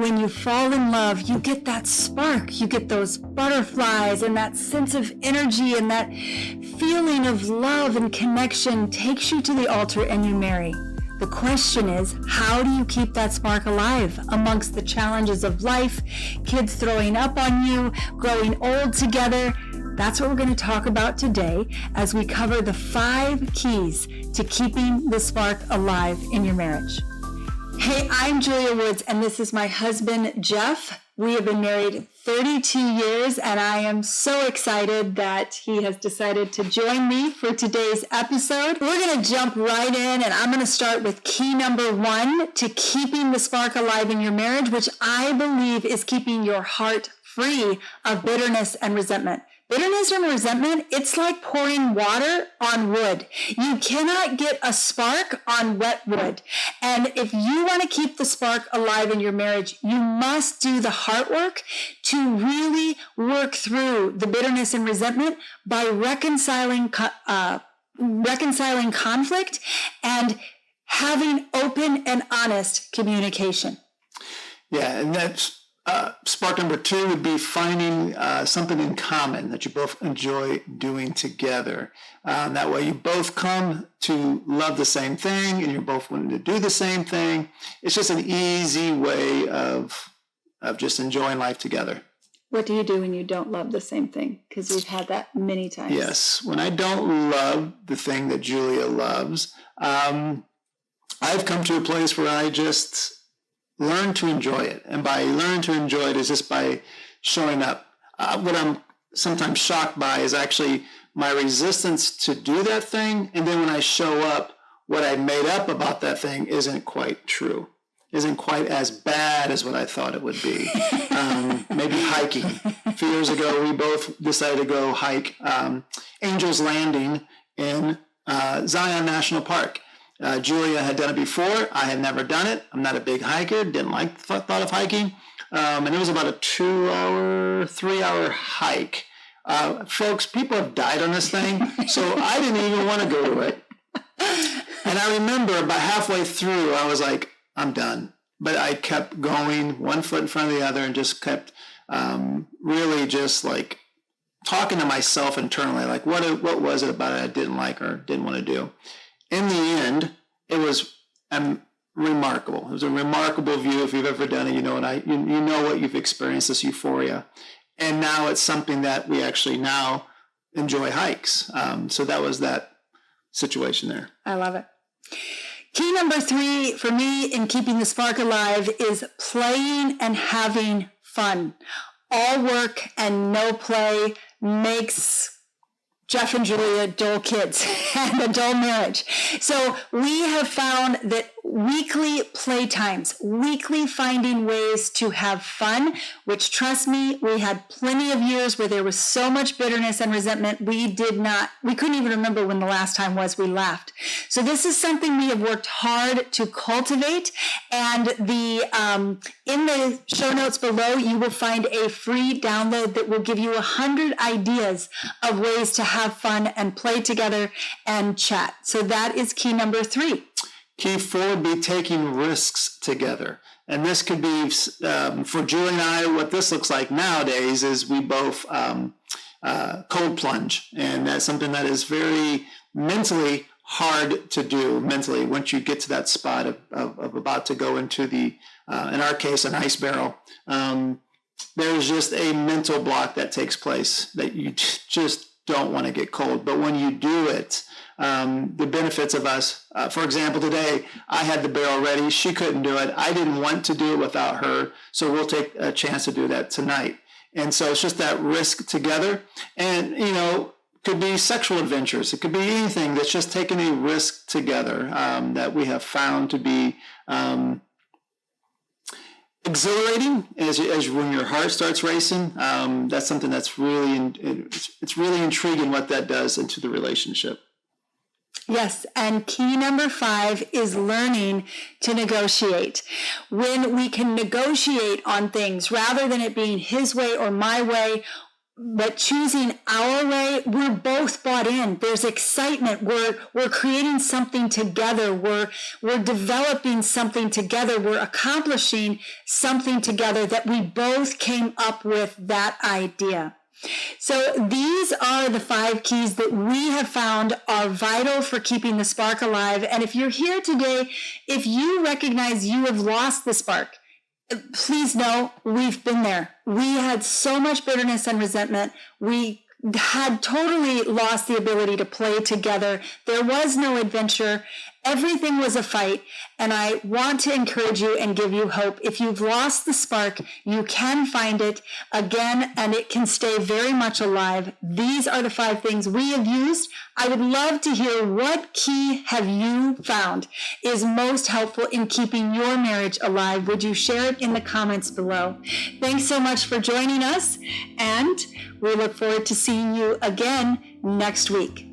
when you fall in love, you get that spark, you get those butterflies, and that sense of energy and that feeling of love and connection takes you to the altar and you marry. The question is, how do you keep that spark alive amongst the challenges of life, kids throwing up on you, growing old together? That's what we're going to talk about today as we cover the 5 keys to keeping the spark alive in your marriage. Hey, I'm Julia Woods, and this is my husband, Jeff. We have been married 32 years, and I am so excited that he has decided to join me for today's episode. We're going to jump right in, and I'm going to start with key number 1 to keeping the spark alive in your marriage, which I believe is keeping your heart free of bitterness and resentment. Bitterness and resentment, it's like pouring water on wood. You cannot get a spark on wet wood. And if you want to keep the spark alive in your marriage, you must do the heart work to really work through the bitterness and resentment by reconciling conflict and having open and honest communication. Yeah, and that's spark number 2 would be finding something in common that you both enjoy doing together. That way you both come to love the same thing and you're both wanting to do the same thing. It's just an easy way of just enjoying life together. What do you do when you don't love the same thing? Because we've had that many times. Yes, when I don't love the thing that Julia loves, I've come to a place where I just learn to enjoy it. And by learn to enjoy it is just by showing up. What I'm sometimes shocked by is actually my resistance to do that thing. And then when I show up, what I made up about that thing isn't quite true, isn't quite as bad as what I thought it would be. Maybe hiking. A few years ago, we both decided to go hike Angel's Landing in Zion National Park. Julia had done it before. I had never done it. I'm not a big hiker. Didn't like the thought of hiking. And it was about a 3-hour hike. Folks, people have died on this thing, so I didn't even want to go to it. And I remember about halfway through, I was like, I'm done. But I kept going, one foot in front of the other, and just kept really just like talking to myself internally, like what was it about it I didn't like or didn't want to do. In the end, it was remarkable. It was a remarkable view. If you've ever done it, you know what you've experienced, this euphoria. And now it's something that we actually now enjoy hikes. So that was that situation there. I love it. Key number 3 for me in keeping the spark alive is playing and having fun. All work and no play makes Jeff and Julia dull kids and a dull marriage. So we have found that weekly playtimes, weekly finding ways to have fun, which, trust me, we had plenty of years where there was so much bitterness and resentment we couldn't even remember when the last time was we laughed. So this is something we have worked hard to cultivate, and in the show notes below you will find a free download that will give you 100 ideas of ways to have fun and play together and chat. So that is key number 3. Key 4 would be taking risks together. And this could be, for Julie and I, what this looks like nowadays is we both cold plunge. And that's something that is very mentally hard to do mentally once you get to that spot of about to go into the, in our case, an ice barrel. There's just a mental block that takes place that you just don't want to get cold. But when you do it, the benefits of us, for example, today I had the barrel ready. She couldn't do it. I didn't want to do it without her. So we'll take a chance to do that tonight. And so it's just that risk together. And, could be sexual adventures. It could be anything that's just taking a risk together that we have found to be exhilarating as when your heart starts racing. That's something that's it's really intriguing what that does into the relationship. Yes, and key number 5 is learning to negotiate. When we can negotiate on things rather than it being his way or my way, but choosing our way, we're both bought in. There's excitement. We're creating something together. We're developing something together. We're accomplishing something together that we both came up with that idea. So these are the 5 keys that we have found are vital for keeping the spark alive. And if you're here today, if you recognize you have lost the spark, please know we've been there. We had so much bitterness and resentment. We had totally lost the ability to play together. There was no adventure. Everything was a fight. And I want to encourage you and give you hope. If you've lost the spark, you can find it again, and it can stay very much alive. These are the 5 things we have used. I would love to hear, what key have you found is most helpful in keeping your marriage alive? Would you share it in the comments below? Thanks so much for joining us, and we look forward to seeing you again next week.